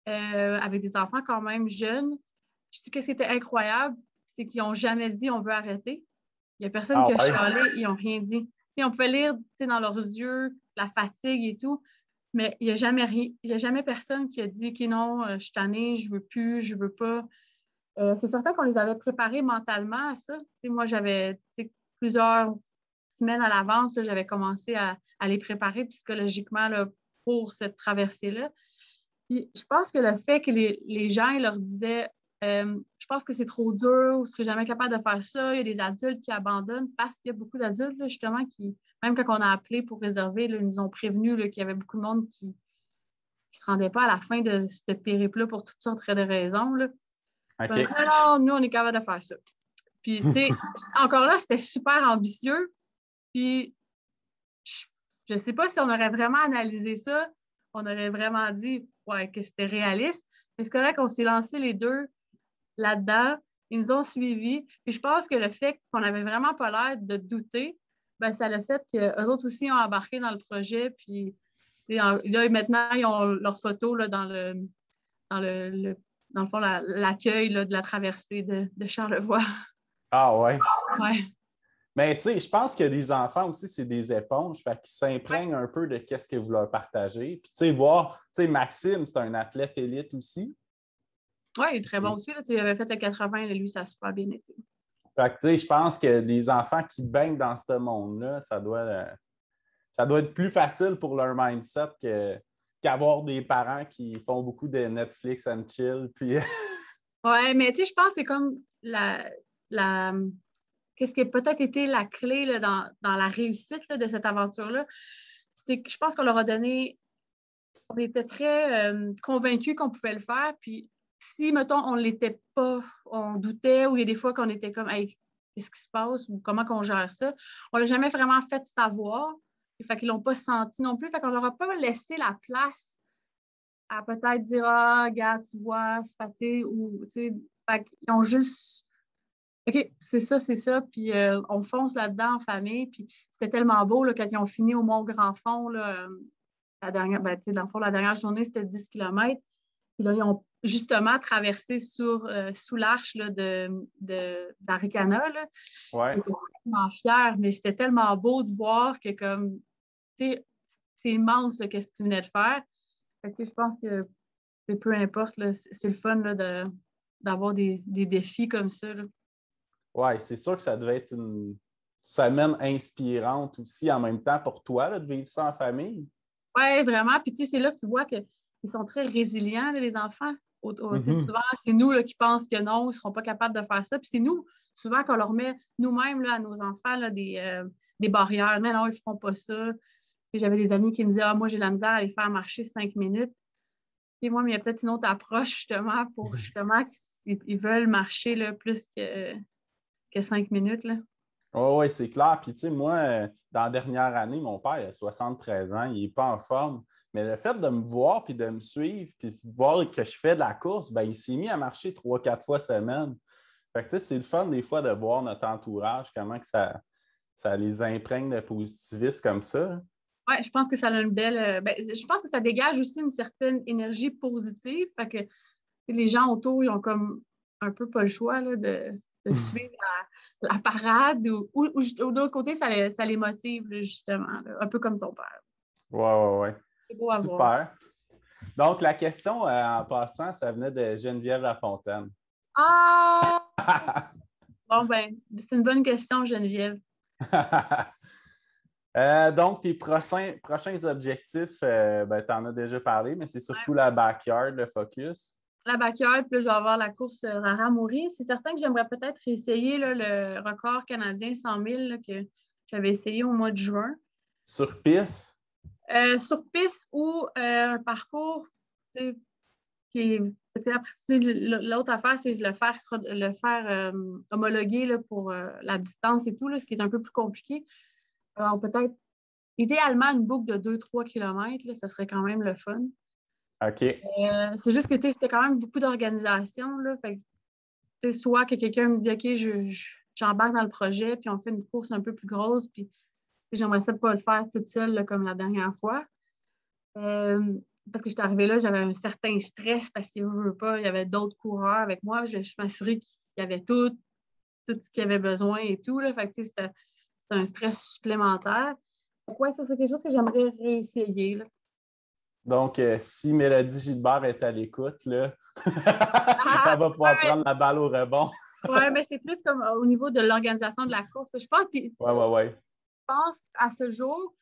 avec des enfants quand même jeunes. Je sais que ce qui était incroyable, c'est qu'ils n'ont jamais dit on veut arrêter. Il n'y a personne Ah qui a ouais. chialé, ils n'ont rien dit. Et on pouvait lire dans leurs yeux la fatigue et tout, mais il n'y a jamais personne qui a dit OK, non, je suis tannée, je ne veux plus, je ne veux pas. C'est certain qu'on les avait préparés mentalement à ça. Moi, j'avais plusieurs semaines à l'avance, là, j'avais commencé à les préparer psychologiquement là, pour cette traversée-là. Puis, je pense que le fait que les gens ils leur disaient je pense que c'est trop dur, je ne serai jamais capable de faire ça. Il y a des adultes qui abandonnent parce qu'il y a beaucoup d'adultes, là, justement, qui, même quand on a appelé pour réserver, là, ils nous ont prévenus là, qu'il y avait beaucoup de monde qui ne se rendait pas à la fin de ce périple-là pour toutes sortes de raisons. Là. On a dit, OK. non, nous, on est capable de faire ça. Puis, tu sais, encore là, c'était super ambitieux. Puis, je ne sais pas si on aurait vraiment analysé ça. On aurait vraiment dit, ouais, que c'était réaliste. Mais c'est correct qu'on s'est lancé les deux là-dedans. Ils nous ont suivis. Puis je pense que le fait qu'on n'avait vraiment pas l'air de douter, ben, ça a le fait qu'eux autres aussi ont embarqué dans le projet. Puis là, maintenant, ils ont leur photo là, dans dans le fond, l'accueil là, de la traversée de Charlevoix. Ah ouais. Ouais. Mais tu sais, je pense que des enfants aussi, c'est des éponges, fait qu'ils Ouais. s'imprègnent un peu de qu'est-ce que vous leur partagez. Puis tu sais, voir, tu sais, Maxime, c'est un athlète élite aussi. Ouais, il est très bon aussi. Là. Il avait fait le 80, lui, ça a super bien été. Fait que tu sais, je pense que les enfants qui baignent dans ce monde-là, ça doit être plus facile pour leur mindset qu'avoir des parents qui font beaucoup de Netflix and chill. Puis Ouais, mais tu sais, je pense que c'est comme la, qu'est-ce qui a peut-être été la clé là, dans la réussite là, de cette aventure-là, c'est que je pense qu'on leur a donné, on était très convaincus qu'on pouvait le faire, puis si, mettons, on ne l'était pas, on doutait, ou il y a des fois qu'on était comme, hey, qu'est-ce qui se passe, ou comment qu'on gère ça, on ne l'a jamais vraiment fait savoir, fait qu'ils ne l'ont pas senti non plus, fait qu'on leur a pas laissé la place à peut-être dire, ah, regarde, tu vois, c'est faté, ou, tu sais, fait qu'ils ont juste OK, c'est ça. Puis on fonce là-dedans en famille. Puis c'était tellement beau là, quand ils ont fini au Mont-Grand-Fond. Là, la dernière, ben, dans le fond, la dernière journée, c'était 10 kilomètres. Puis là, ils ont justement traversé sous l'arche là, d'Aricana. Là. Ils ouais. étaient tellement fiers, mais c'était tellement beau de voir que comme, tu sais, c'est immense là, qu'est-ce que tu venais de faire. Fait que, je pense que peu importe, là, c'est le fun là, d'avoir des défis comme ça. Là. Ouais, c'est sûr que ça devait être une semaine inspirante aussi en même temps pour toi là, de vivre ça en famille. Oui, vraiment. Puis, tu sais, c'est là que tu vois qu'ils sont très résilients, là, les enfants. Tu sais, Mhm. souvent, c'est nous là, qui pensons que non, ils ne seront pas capables de faire ça. Puis, c'est nous, souvent, qu'on leur met nous-mêmes là, à nos enfants là, des barrières. Non, non, ils ne feront pas ça. Puis, j'avais des amis qui me disaient, ah, moi, j'ai de la misère à les faire marcher 5 minutes. Puis, moi, mais il y a peut-être une autre approche, justement, pour justement qu'ils veulent marcher là, plus que 5 minutes. Là. Oui, c'est clair. Puis, tu sais, moi, dans la dernière année, mon père, il a 73 ans, il n'est pas en forme. Mais le fait de me voir puis de me suivre, puis de voir que je fais de la course, ben, il s'est mis à marcher 3, 4 fois semaine. Fait que, tu sais, c'est le fun des fois de voir notre entourage, comment que ça les imprègne de positivisme comme ça. Oui, je pense que ça a une belle. Je pense que ça dégage aussi une certaine énergie positive. Fait que les gens autour, ils ont comme un peu pas le choix là, de suivre la parade ou de l'autre côté, ça les motive, là, justement, là, un peu comme ton père. Oui, oui, oui. C'est beau à voir. Super. Donc, la question, en passant, ça venait de Geneviève Lafontaine. Ah! Bon, ben, c'est une bonne question, Geneviève. Donc, tes prochains objectifs, tu en as déjà parlé, mais c'est surtout la backyard, le focus. La backyard, puis là, je vais avoir la course Rara-Moury. C'est certain que j'aimerais peut-être essayer là, le record canadien 100 000 là, que j'avais essayé au mois de juin. Sur piste? Sur piste ou un parcours qui est. Parce que après, l'autre affaire, c'est de le faire homologuer là, pour la distance et tout, là, ce qui est un peu plus compliqué. Alors, peut-être, idéalement, une boucle de 2-3 km, là, ce serait quand même le fun. OK. C'est juste que c'était quand même beaucoup d'organisation. Là, fait que, soit que quelqu'un me dit OK, j'embarque dans le projet, puis on fait une course un peu plus grosse, puis j'aimerais ça pas le faire toute seule là, comme la dernière fois. Parce que j'étais arrivée là, j'avais un certain stress parce qu'il il y avait d'autres coureurs avec moi. Je m'assurais qu'il y avait tout ce qu'il y avait besoin et tout. Là, fait que, c'était un stress supplémentaire. Ouais, ça serait quelque chose que j'aimerais réessayer. Là. Donc, si Mélodie Gilbert est à l'écoute, là, elle va pouvoir prendre la balle au rebond. Oui, mais c'est plus comme au niveau de l'organisation de la course. Je pense à ce jour,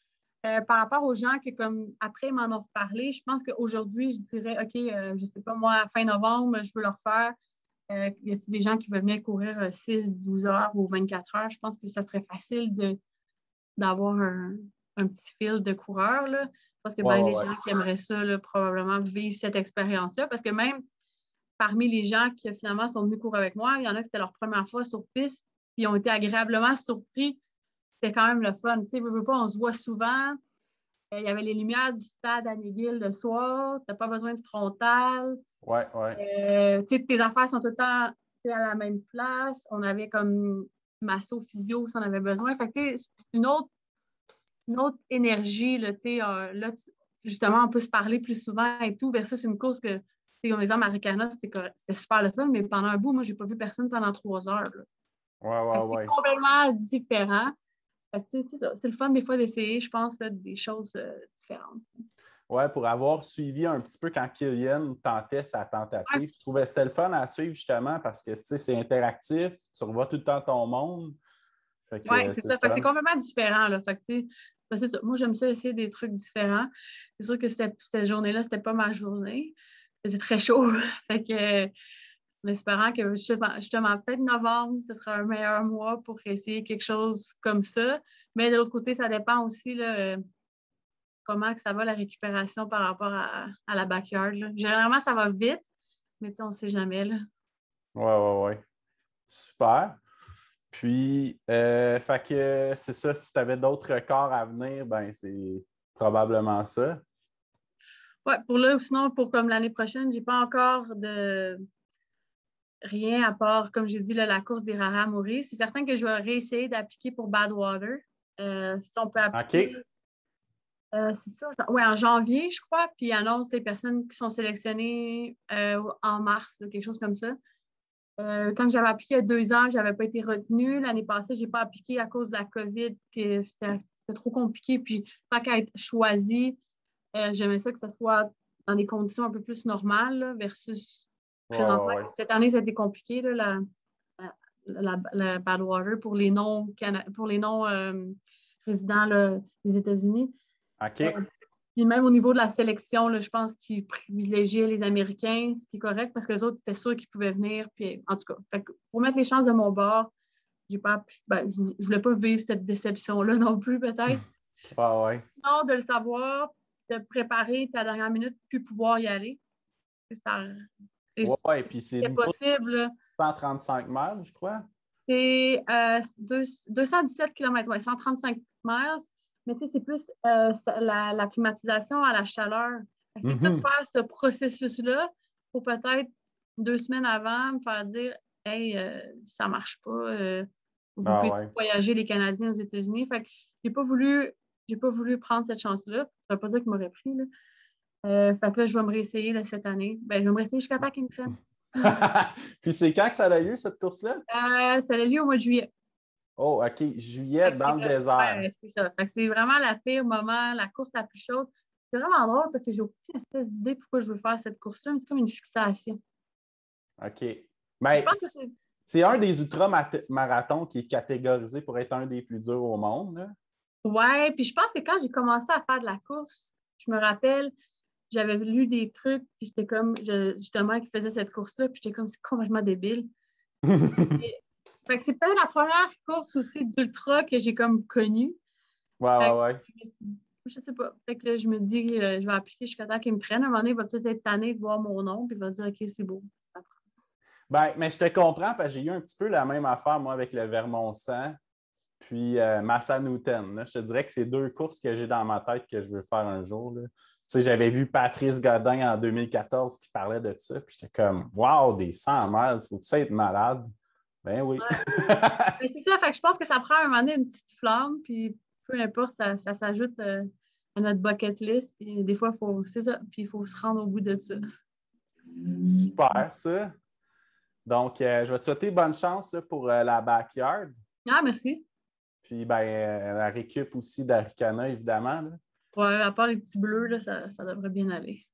par rapport aux gens qui, comme après, m'en ont reparlé, je pense qu'aujourd'hui, je dirais, OK, je ne sais pas, moi, à fin novembre, je veux le refaire. Y a des gens qui veulent venir courir 6, 12 heures ou 24 heures? Je pense que ça serait facile d'avoir un petit fil de coureur. Là. Parce que des gens qui aimeraient ça, là, probablement vivre cette expérience-là. Parce que même parmi les gens qui finalement sont venus courir avec moi, il y en a qui c'était leur première fois sur piste, puis ils ont été agréablement surpris. C'était quand même le fun. Tu sais, veux pas, on se voit souvent. Il y avait les lumières du stade à McGill le soir. Tu n'as pas besoin de frontal. Tes affaires sont tout le temps à la même place. On avait comme masso physio si on avait besoin. Fait que, c'est une autre énergie. Là, là justement, on peut se parler plus souvent et tout, versus une course que, comme les Americanas, c'était super le fun, mais pendant un bout, moi, j'ai pas vu personne pendant 3 heures. Là. C'est complètement différent. C'est ça. C'est le fun des fois d'essayer, je pense, là, des choses différentes. Oui, pour avoir suivi un petit peu quand Kylian tentait sa tentative, je trouvais que c'était le fun à suivre justement parce que c'est interactif, tu revois tout le temps ton monde. Oui, c'est ça. C'est complètement différent. Là. C'est ça. Moi, j'aime ça essayer des trucs différents. C'est sûr que cette journée-là, c'était pas ma journée. C'était très chaud. Fait que, en espérant que justement, peut-être novembre, ce sera un meilleur mois pour essayer quelque chose comme ça. Mais de l'autre côté, ça dépend aussi là, comment que ça va la récupération par rapport à la backyard. Là. Généralement, ça va vite, mais on ne sait jamais. Oui. Super. Puis, fait que c'est ça, si tu avais d'autres records à venir, ben c'est probablement ça. Oui, sinon, pour comme l'année prochaine, j'ai pas encore de rien à part, comme j'ai dit, là, la course des Rara Mourir. C'est certain que je vais réessayer d'appliquer pour Badwater. Si on peut appliquer. C'est ça. Oui, en janvier, je crois, puis ils annoncent les personnes qui sont sélectionnées en mars, quelque chose comme ça. Quand j'avais appliqué il y a 2 ans, je n'avais pas été retenue. L'année passée, je n'ai pas appliqué à cause de la COVID, puis c'était trop compliqué. Puis, tant qu'à être choisie, j'aimais ça que ce soit dans des conditions un peu plus normales là, versus présentement. Cette année, ça a été compliqué, là, la Badwater pour les non-résidents des États-Unis. OK. Puis même au niveau de la sélection, là, je pense qu'ils privilégiaient les Américains, ce qui est correct parce que les autres étaient sûrs qu'ils pouvaient venir. Puis, en tout cas, pour mettre les chances de mon bord, je ne voulais pas vivre cette déception-là non plus, peut-être. Non, de le savoir, de préparer, puis à la dernière minute, puis pouvoir y aller. Puis c'est possible. 135 miles, je crois. C'est 217 km, 135 miles. Mais tu sais, c'est plus la climatisation à la chaleur. C'est tout faire ce processus-là pour peut-être 2 semaines avant me faire dire « Hey, ça marche pas. Vous pouvez voyager les Canadiens aux États-Unis. » Fait que j'ai pas voulu prendre cette chance-là. Ça veut pas dire qu'ils m'auraient pris. Là. Fait que là, je vais me réessayer là, cette année. Je vais me réessayer jusqu'à temps qu'ils me prennent. Puis c'est quand que ça a lieu, cette course-là? Ça a lieu au mois de juillet. Oh, OK. Juillet dans le désert. Ouais, c'est ça. Fait que c'est vraiment la pire moment, la course la plus chaude. C'est vraiment drôle parce que j'ai aucune espèce d'idée pourquoi je veux faire cette course-là, mais c'est comme une fixation. OK. Mais c'est un des ultramarathons qui est catégorisé pour être un des plus durs au monde. Là. Ouais, puis je pense que quand j'ai commencé à faire de la course, je me rappelle, j'avais lu des trucs, puis j'étais comme, justement, qui faisait cette course-là, puis j'étais comme, c'est complètement débile. Et- Fait que c'est peut-être la première course aussi d'ultra que j'ai comme connue. Ouais, Fait ouais, que ouais. je sais pas. Fait que là, je me dis, je vais appliquer jusqu'à temps qu'il me prenne. À un moment donné, il va peut-être être tanné de voir mon nom, puis il va dire, OK, c'est beau. Ben, mais je te comprends parce que j'ai eu un petit peu la même affaire, moi, avec le Vermont 100 puis Massanutten. Là. Je te dirais que c'est deux courses que j'ai dans ma tête que je veux faire un jour. Là. Tu sais, j'avais vu Patrice Godin en 2014 qui parlait de ça, puis j'étais comme, wow, des 100 miles, faut-tu être malade? Ben oui. Ouais. Mais c'est ça, fait que je pense que ça prend à un moment donné une petite flamme, puis peu importe, ça s'ajoute à notre bucket list, puis des fois, c'est ça, puis il faut se rendre au bout de ça. Super, ça. Donc, je vais te souhaiter bonne chance là, pour la backyard. Ah, merci. Puis, ben, la récup aussi d'Aricana, évidemment. Là. Ouais, à part les petits bleus, là, ça devrait bien aller.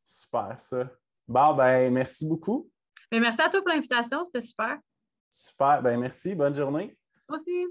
Super, ça. Bon, ben, merci beaucoup. Mais merci à toi pour l'invitation, c'était super. Super. Ben, merci. Bonne journée. Moi aussi.